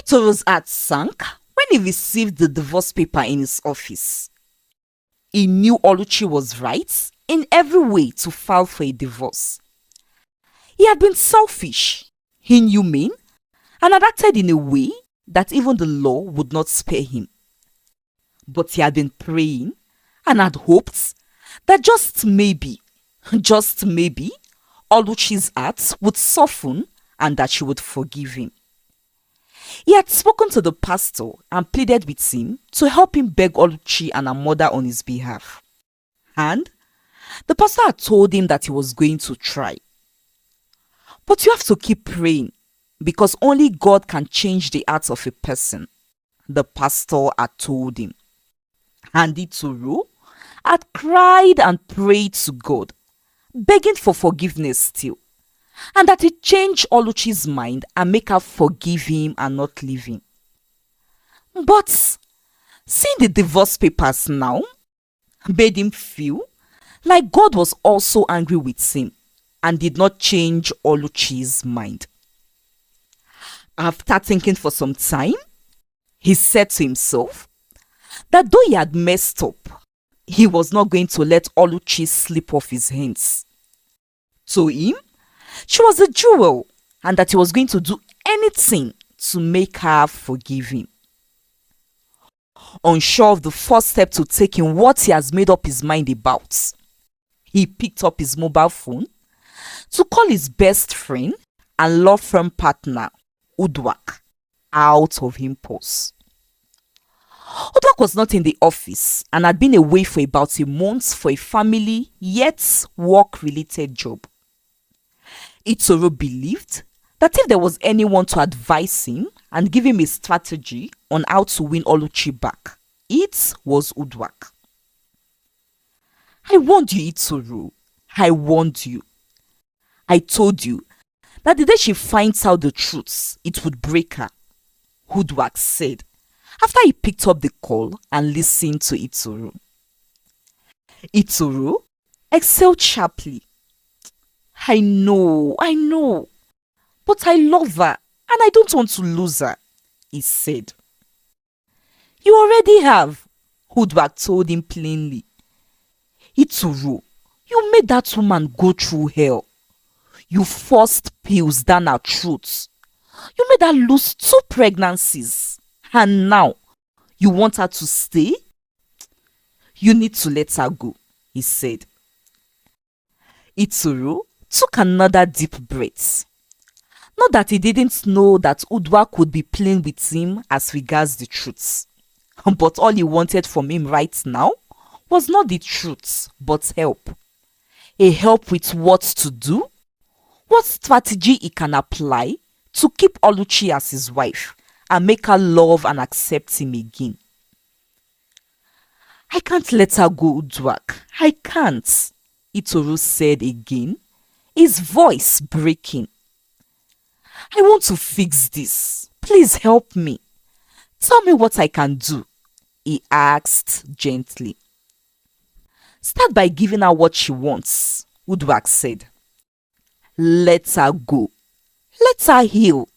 Itoro's heart sank when he received the divorce paper in his office. He knew Oluchi was right in every way to file for a divorce. He had been selfish, inhumane, and had acted in a way that even the law would not spare him. But he had been praying and had hoped that just maybe, Oluchi's heart would soften and that she would forgive him. He had spoken to the pastor and pleaded with him to help him beg Oluchi and her mother on his behalf. And the pastor had told him that he was going to try. But you have to keep praying because only God can change the heart of a person, the pastor had told him. And Itoro had cried and prayed to God, begging for forgiveness still, and that he change Oluchi's mind and make her forgive him and not leave him. But seeing the divorce papers now made him feel like God was also angry with him and did not change Oluchi's mind. After thinking for some time, he said to himself that though he had messed up, he was not going to let Oluchi slip off his hands. To him, she was a jewel and that he was going to do anything to make her forgive him. Unsure of the first step to take in what he has made up his mind about, he picked up his mobile phone to call his best friend and law firm partner, Uduak, out of impulse. Uduak was not in the office and had been away for about a month for a family yet work-related job. Itoro believed that if there was anyone to advise him and give him a strategy on how to win Oluchi back, it was Uduak. I warned you, Itoro. I warned you. I told you that the day she finds out the truth, it would break her, Uduak said after he picked up the call and listened to Itoro. Itoro exhaled sharply. I know, but I love her and I don't want to lose her, he said. You already have, Uduak told him plainly. Itoro, you made that woman go through hell. You forced pills down her throat. You made her lose 2 pregnancies. And now, you want her to stay? You need to let her go, he said. Itoro took another deep breath. Not that he didn't know that Uduak would be playing with him as regards the truth. But all he wanted from him right now was not the truth, but help. A help with what to do, what strategy he can apply to keep Oluchi as his wife and make her love and accept him again. I can't let her go, Uduak. I can't, Itoro said again, his voice breaking. I want to fix this. Please help me. Tell me what I can do, he asked gently. Start by giving her what she wants, Uduak said. Let her go. Let her heal.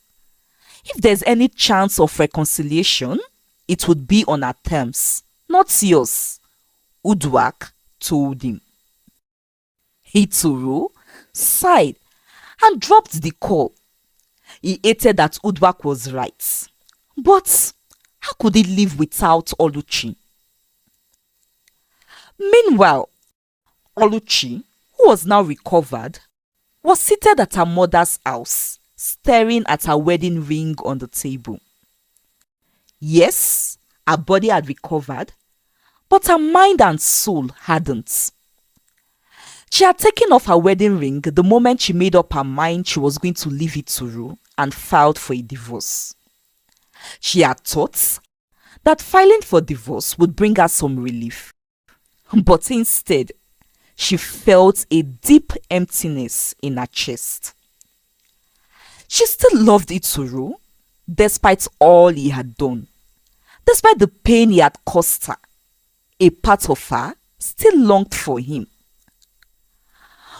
If there's any chance of reconciliation, it would be on her terms, not yours, Uduak told him. Itoro sighed and dropped the call. He hated that Uduak was right. But how could he live without Oluchi? Meanwhile, Oluchi, who was now recovered, was seated at her mother's house, staring at her wedding ring on the table. Yes, her body had recovered, but her mind and soul hadn't. She had taken off her wedding ring the moment she made up her mind she was going to leave Itoro and filed for a divorce. She had thought that filing for divorce would bring her some relief, but instead, she felt a deep emptiness in her chest. She still loved Itoro, despite all he had done. Despite the pain he had caused her, a part of her still longed for him.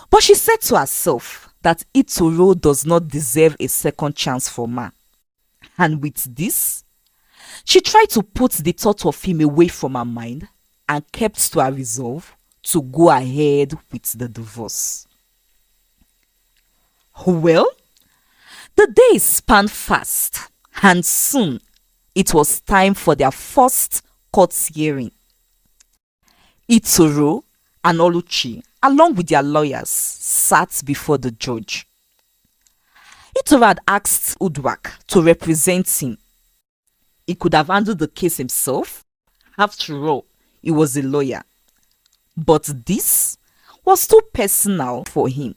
But she said to herself that Itoro does not deserve a second chance from her. And with this, she tried to put the thought of him away from her mind and kept to her resolve to go ahead with the divorce. Well, the days spanned fast, and soon it was time for their first court hearing. Itoro and Oluchi, along with their lawyers, sat before the judge. Itoro had asked Uduak to represent him. He could have handled the case himself. After all, he was a lawyer. But this was too personal for him,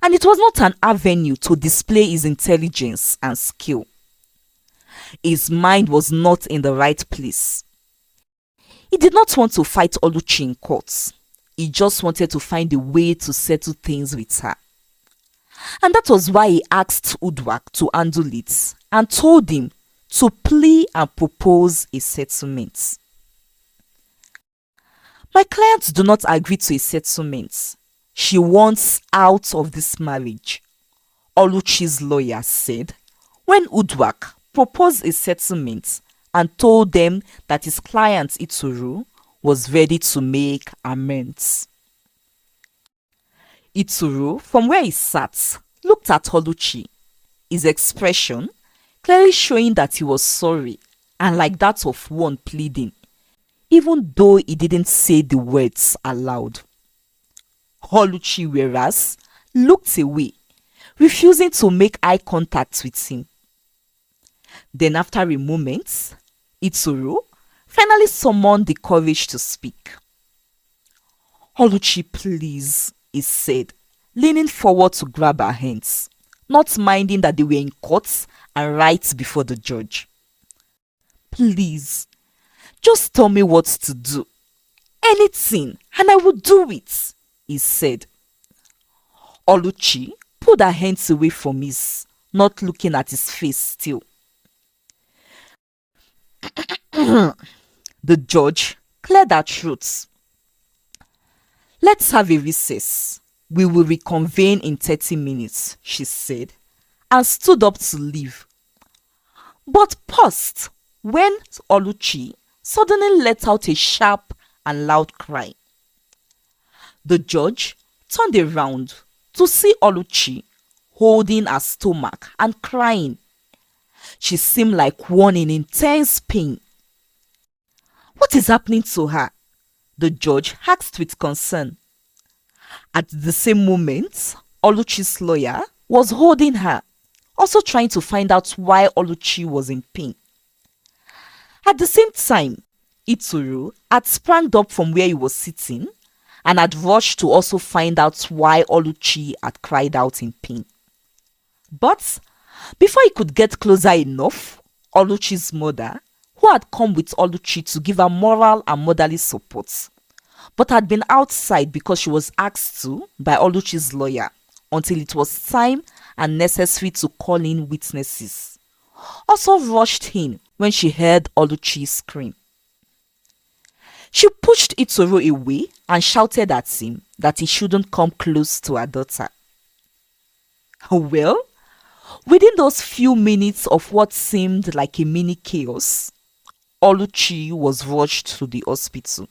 and it was not an avenue to display his intelligence and skill. His mind was not in the right place. He did not want to fight Oluchi in court. He just wanted to find a way to settle things with her. And that was why he asked Uduak to handle it and told him to plea and propose a settlement. My clients do not agree to a settlement. She wants out of this marriage, Oluchi's lawyer said when Uduak proposed a settlement and told them that his client Itoro was ready to make amends. Itoro, from where he sat, looked at Oluchi, his expression clearly showing that he was sorry and like that of one pleading, even though he didn't say the words aloud. Oluchi, whereas, looked away, refusing to make eye contact with him. Then after a moment, Itoro finally summoned the courage to speak. Oluchi, please, he said, leaning forward to grab her hands, not minding that they were in court and right before the judge. Please, just tell me what to do. Anything, and I will do it, he said. Oluchi pulled her hands away from his, not looking at his face still. The judge cleared her throat. Let's have a recess. We will reconvene in 30 minutes, she said, and stood up to leave. But paused when Oluchi suddenly let out a sharp and loud cry. The judge turned around to see Oluchi holding her stomach and crying. She seemed like one in intense pain. What is happening to her? The judge asked with concern. At the same moment, Oluchi's lawyer was holding her, also trying to find out why Oluchi was in pain. At the same time, Itoro had sprang up from where he was sitting and had rushed to also find out why Oluchi had cried out in pain. But before he could get closer enough, Oluchi's mother, who had come with Oluchi to give her moral and motherly support, but had been outside because she was asked to by Oluchi's lawyer until it was time and necessary to call in witnesses, also rushed in when she heard Oluchi scream. She pushed Itoro away and shouted at him that he shouldn't come close to her daughter. Well, within those few minutes of what seemed like a mini chaos, Oluchi was rushed to the hospital.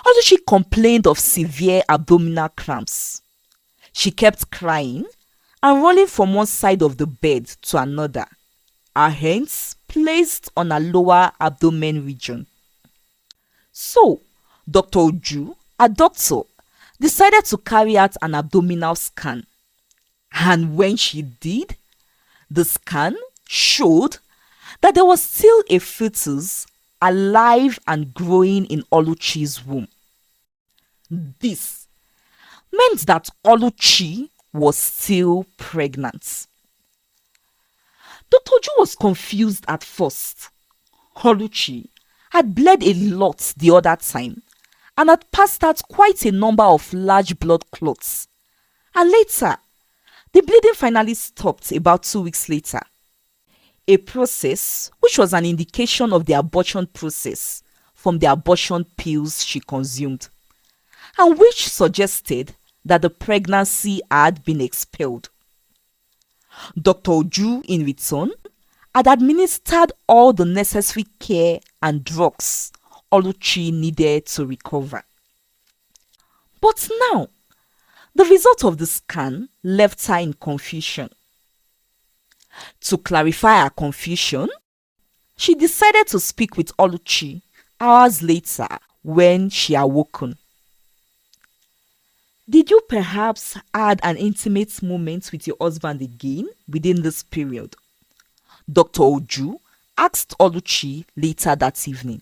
Oluchi complained of severe abdominal cramps. She kept crying and rolling from one side of the bed to another, her hands placed on her lower abdomen region. So, Dr. Oju, a doctor, decided to carry out an abdominal scan. And when she did, the scan showed that there was still a fetus alive and growing in Oluchi's womb. This meant that Oluchi was still pregnant. Dr. Oju was confused at first. Oluchi had bled a lot the other time and had passed out quite a number of large blood clots. And later, the bleeding finally stopped about 2 weeks later. A process which was an indication of the abortion process from the abortion pills she consumed, and which suggested that the pregnancy had been expelled. Dr. Oju, in return, had administered all the necessary care and drugs Oluchi needed to recover. But now, the result of the scan left her in confusion. To clarify her confusion, she decided to speak with Oluchi hours later when she awoken. Did you perhaps had an intimate moment with your husband again within this period? Dr. Oju asked Oluchi later that evening.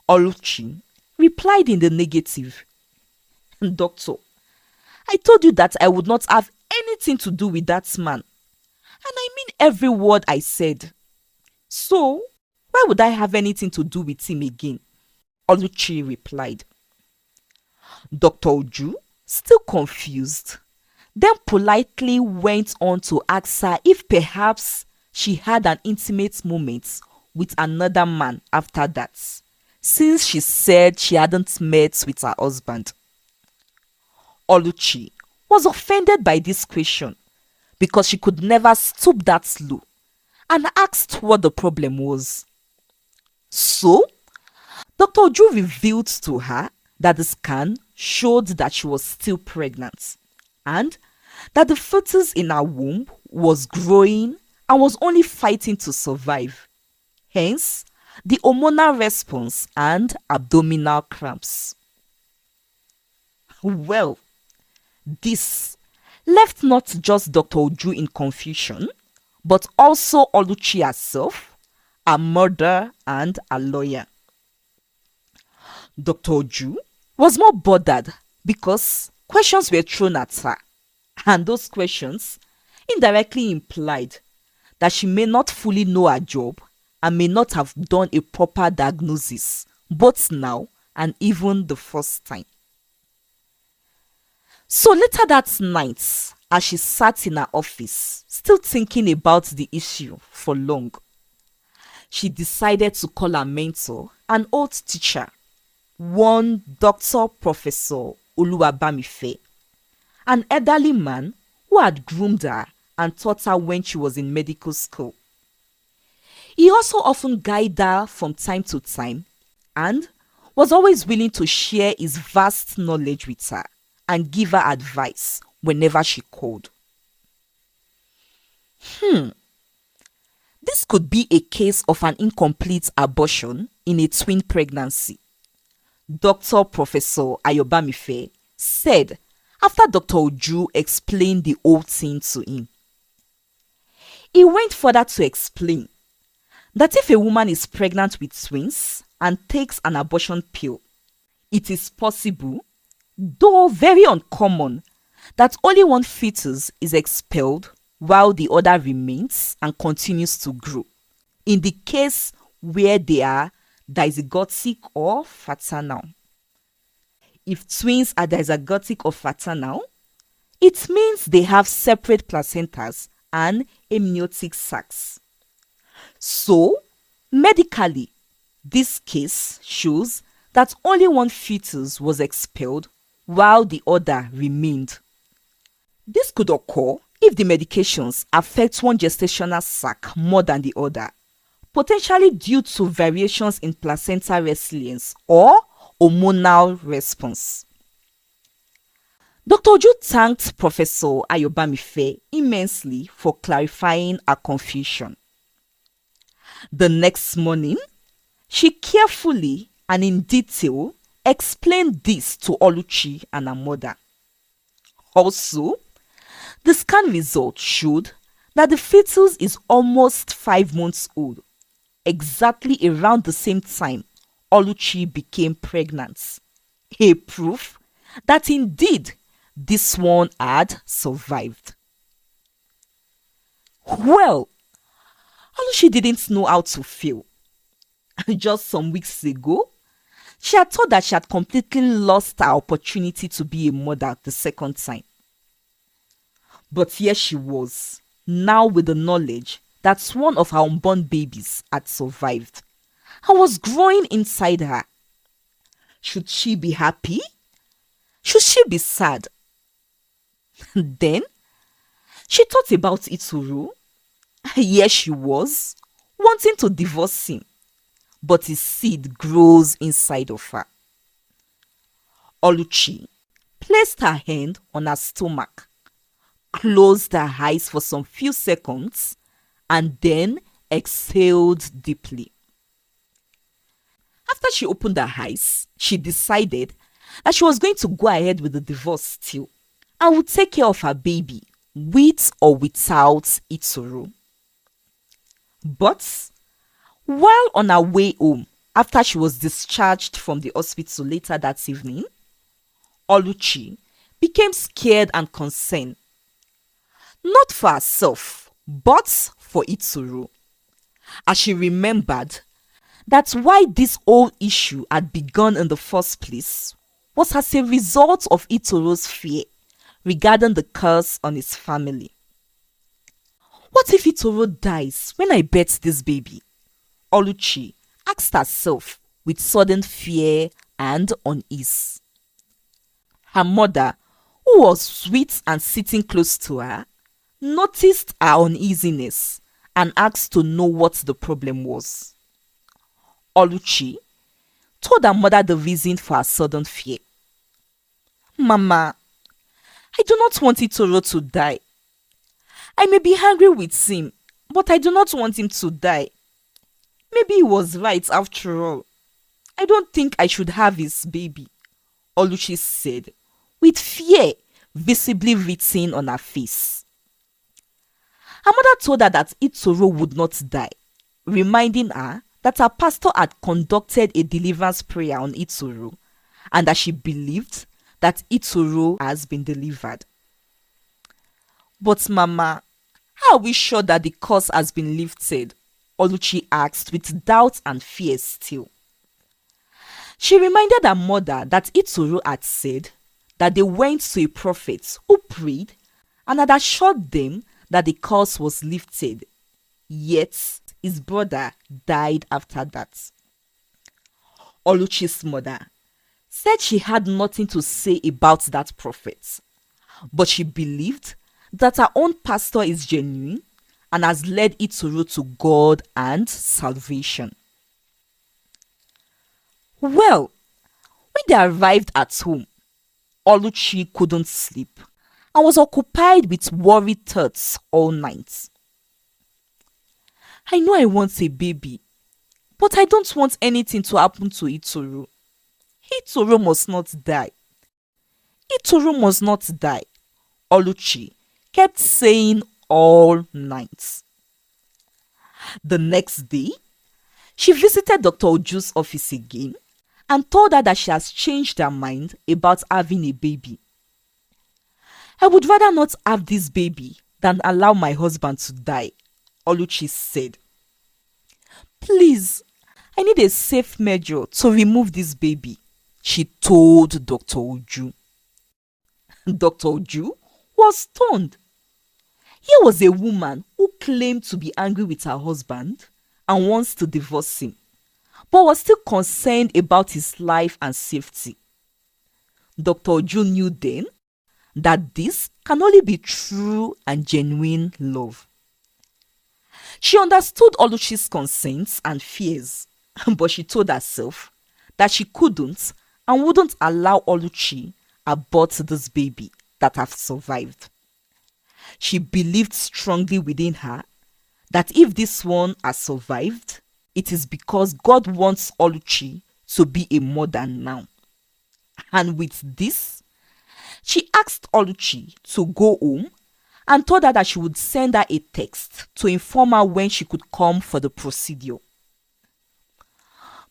Oluchi replied in the negative. Doctor, I told you that I would not have anything to do with that man. And I mean every word I said. So, why would I have anything to do with him again? Oluchi replied. Dr. Oju, still confused, then politely went on to ask her if perhaps she had an intimate moment with another man after that, since she said she hadn't met with her husband. Oluchi was offended by this question because she could never stoop that low and asked what the problem was. So, Dr. Oju revealed to her that the scan showed that she was still pregnant and that the fetus in her womb was growing and was only fighting to survive. Hence, the hormonal response and abdominal cramps. Well, this left not just Dr. Oju in confusion, but also Oluchi herself, her mother, and her lawyer. Dr. Oju was more bothered because questions were thrown at her, and those questions indirectly implied that she may not fully know her job and may not have done a proper diagnosis, both now and even the first time. So later that night, as she sat in her office, still thinking about the issue for long, she decided to call her mentor, an old teacher, one Dr. Professor Oluwabamife, an elderly man who had groomed her and taught her when she was in medical school. He also often guided her from time to time and was always willing to share his vast knowledge with her and give her advice whenever she called. This could be a case of an incomplete abortion in a twin pregnancy, Dr. Professor Ayobamife said after Dr. Oju explained the whole thing to him. He went further to explain that if a woman is pregnant with twins and takes an abortion pill, it is possible, though very uncommon, that only one fetus is expelled while the other remains and continues to grow, in the case where they are dizygotic or fraternal. If twins are dizygotic or fraternal, it means they have separate placentas and amniotic sacs. So, medically, this case shows that only one fetus was expelled while the other remained. This could occur if the medications affect one gestational sac more than the other, potentially due to variations in placenta resilience or hormonal response. Dr. Oju thanked Professor Ayobamife immensely for clarifying her confusion. The next morning, she carefully and in detail explained this to Oluchi and her mother. Also, the scan result showed that the fetus is almost 5 months old, exactly around the same time Oluchi became pregnant, a proof that indeed this one had survived. Well, Oluchi didn't know how to feel. Just some weeks ago, she had thought that she had completely lost her opportunity to be a mother the second time. But here she was, now with the knowledge that one of her unborn babies had survived and was growing inside her. Should she be happy? Should she be sad? Then, She thought about Itoro. Yes, she was wanting to divorce him, but his seed grows inside of her. Oluchi placed her hand on her stomach, closed her eyes for some few seconds, and then exhaled deeply. After she opened her eyes, she decided that she was going to go ahead with the divorce still and would take care of her baby with or without Itoro. But while on her way home, after she was discharged from the hospital later that evening, Oluchi became scared and concerned. Not for herself, but for Itoro, as she remembered that why this whole issue had begun in the first place was as a result of Itoro's fear regarding the curse on his family. What if Itoro dies when I birth this baby? Oluchi asked herself with sudden fear and unease. Her mother, who was sweet and sitting close to her, noticed her uneasiness and asked to know what the problem was. Oluchi told her mother the reason for her sudden fear. "Mama, I do not want Itoro to die. I may be angry with him, but I do not want him to die. Maybe he was right after all. I don't think I should have his baby," Oluchi said, with fear visibly written on her face. Her mother told her that Itoro would not die, reminding her that her pastor had conducted a deliverance prayer on Itoro and that she believed that Itoro has been delivered. "But Mama, how are we sure that the curse has been lifted?" Oluchi asked with doubt and fear still. She reminded her mother that Itoro had said that they went to a prophet who prayed and had assured them that the curse was lifted. Yet his brother died after that. Oluchi's mother said she had nothing to say about that prophet, but she believed that her own pastor is genuine and has led Itoro to God and salvation. Well, when they arrived at home, Oluchi couldn't sleep and was occupied with worried thoughts all night. "I know I want a baby, but I don't want anything to happen to Itoro. Itoro must not die. Itoro must not die," Oluchi kept saying all night. The next day, she visited Dr. Oju's office again and told her that she has changed her mind about having a baby. "I would rather not have this baby than allow my husband to die," Oluchi said. "Please, I need a safe measure to remove this baby," she told Dr. Oju. Dr. Oju was stunned. Here was a woman who claimed to be angry with her husband and wants to divorce him, but was still concerned about his life and safety. Dr. Oju knew then that this can only be true and genuine love. She understood Oluchi's concerns and fears, but she told herself that she couldn't and wouldn't allow Oluchi abort this baby that had survived. She believed strongly within her that if this one has survived, it is because God wants Oluchi to be a mother now. And with this, she asked Oluchi to go home and told her that she would send her a text to inform her when she could come for the procedure.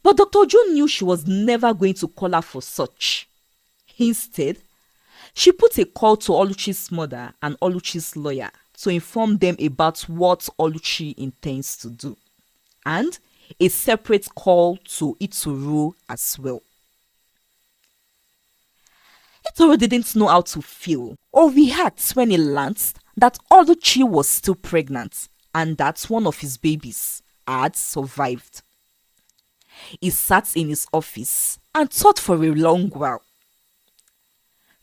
But Dr. Oju knew she was never going to call her for such. Instead, she put a call to Oluchi's mother and Oluchi's lawyer to inform them about what Oluchi intends to do, and a separate call to Itoro as well. Itoro didn't know how to feel or react when he learned that Oluchi was still pregnant and that one of his babies had survived. He sat in his office and thought for a long while.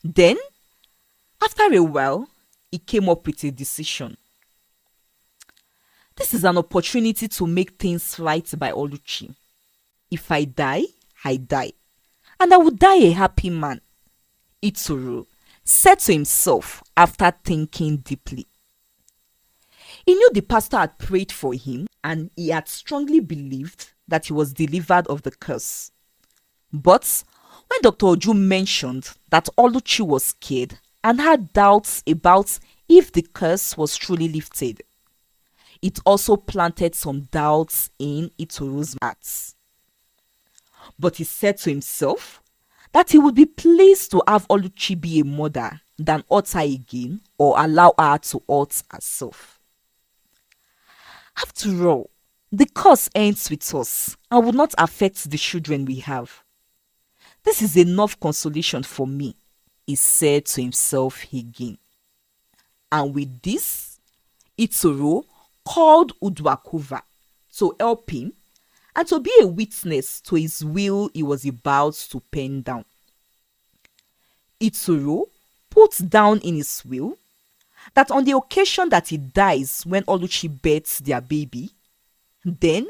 Then, after a while, he came up with a decision. This is an opportunity to make things right by Oluchi. If I die, I die, and I will die a happy man, Itoro said to himself after thinking deeply. He knew the pastor had prayed for him and he had strongly believed that he was delivered of the curse. But when Dr. Oju mentioned that Oluchi was scared and had doubts about if the curse was truly lifted, it also planted some doubts in Itoro's heart. But he said to himself that he would be pleased to have Oluchi be a mother than hurt her again or allow her to hurt herself. After all, the curse ends with us and will not affect the children we have. This is enough consolation for me, he said to himself again. And with this, Itoro called Uduak over to help him and to be a witness to his will he was about to pen down. Itoro put down in his will that on the occasion that he dies when Oluchi births their baby, then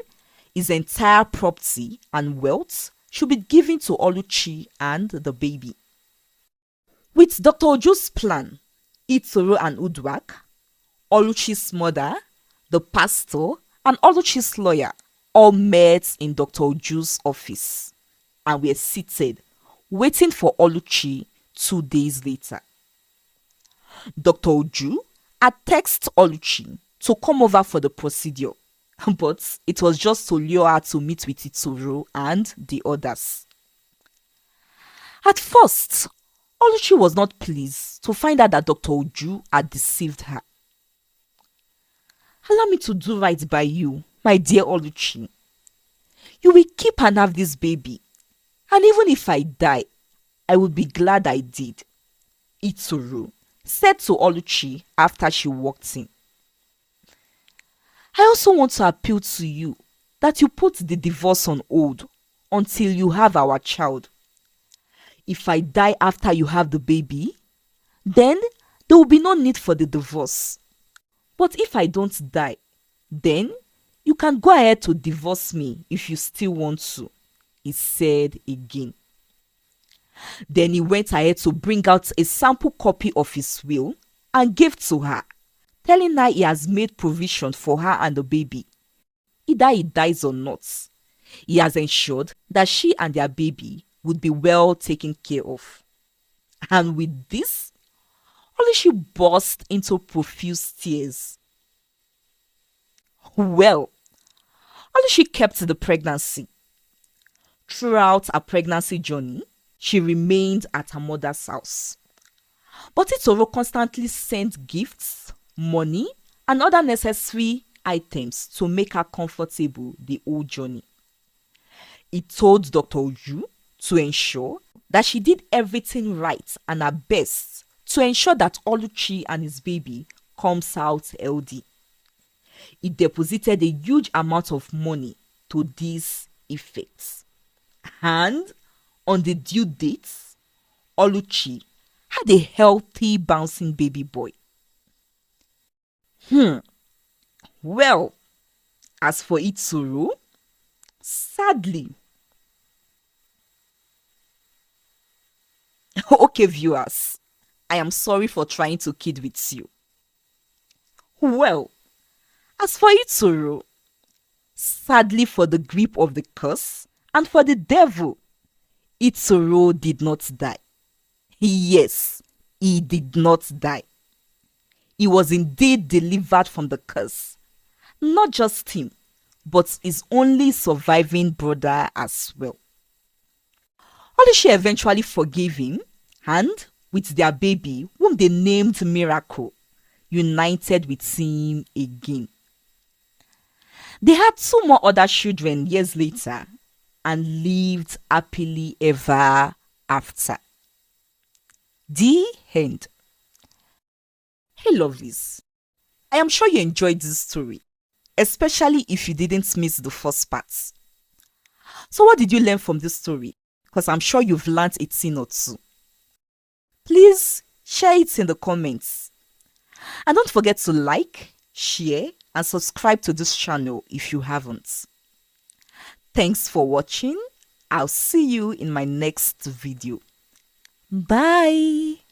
his entire property and wealth should be given to Oluchi and the baby. With Dr. Oju's plan, Itoro and Uduak, Oluchi's mother, the pastor, and Oluchi's lawyer all met in Dr. Oju's office and were seated waiting for Oluchi 2 days later. Dr. Oju had texted Oluchi to come over for the procedure, but it was just to lure her to meet with Itoro and the others. At first, Oluchi was not pleased to find out that Dr. Oju had deceived her. Allow me to do right by you, my dear Oluchi. You will keep and have this baby, and even if I die, I would be glad I did, Itoro said to Oluchi after she walked in. I also want to appeal to you that you put the divorce on hold until you have our child. If I die after you have the baby, then there will be no need for the divorce. But if I don't die, then you can go ahead to divorce me if you still want to, he said again. Then he went ahead to bring out a sample copy of his will and gave to her, telling her he has made provision for her and the baby. Either he dies or not, he has ensured that she and their baby would be well taken care of. And with this, Oluchi burst into profuse tears. Well, Oluchi kept the pregnancy. Throughout her pregnancy journey, she remained at her mother's house. But Itoro constantly sent gifts, money, and other necessary items to make her comfortable the whole journey. He told Dr. Oju to ensure that she did everything right and her best to ensure that Oluchi and his baby comes out healthy. He deposited a huge amount of money to these effects. And on the due dates, Oluchi had a healthy bouncing baby boy. Well, as for Itoro, sadly. Okay, viewers, I am sorry for trying to kid with you. Well, as for Itoro, sadly for the grip of the curse and for the devil, Itoro did not die. Yes, he did not die. He was indeed delivered from the curse. Not just him, but his only surviving brother as well. Oluchi eventually forgave him and, with their baby, whom they named Miracle, united with him again. They had 2 more other children years later and lived happily ever after. The end. Hey lovelies, I am sure you enjoyed this story, especially if you didn't miss the first part. So what did you learn from this story? Because I'm sure you've learned a thing or two. Please share it in the comments. And don't forget to like, share, and subscribe to this channel if you haven't. Thanks for watching. I'll see you in my next video. Bye.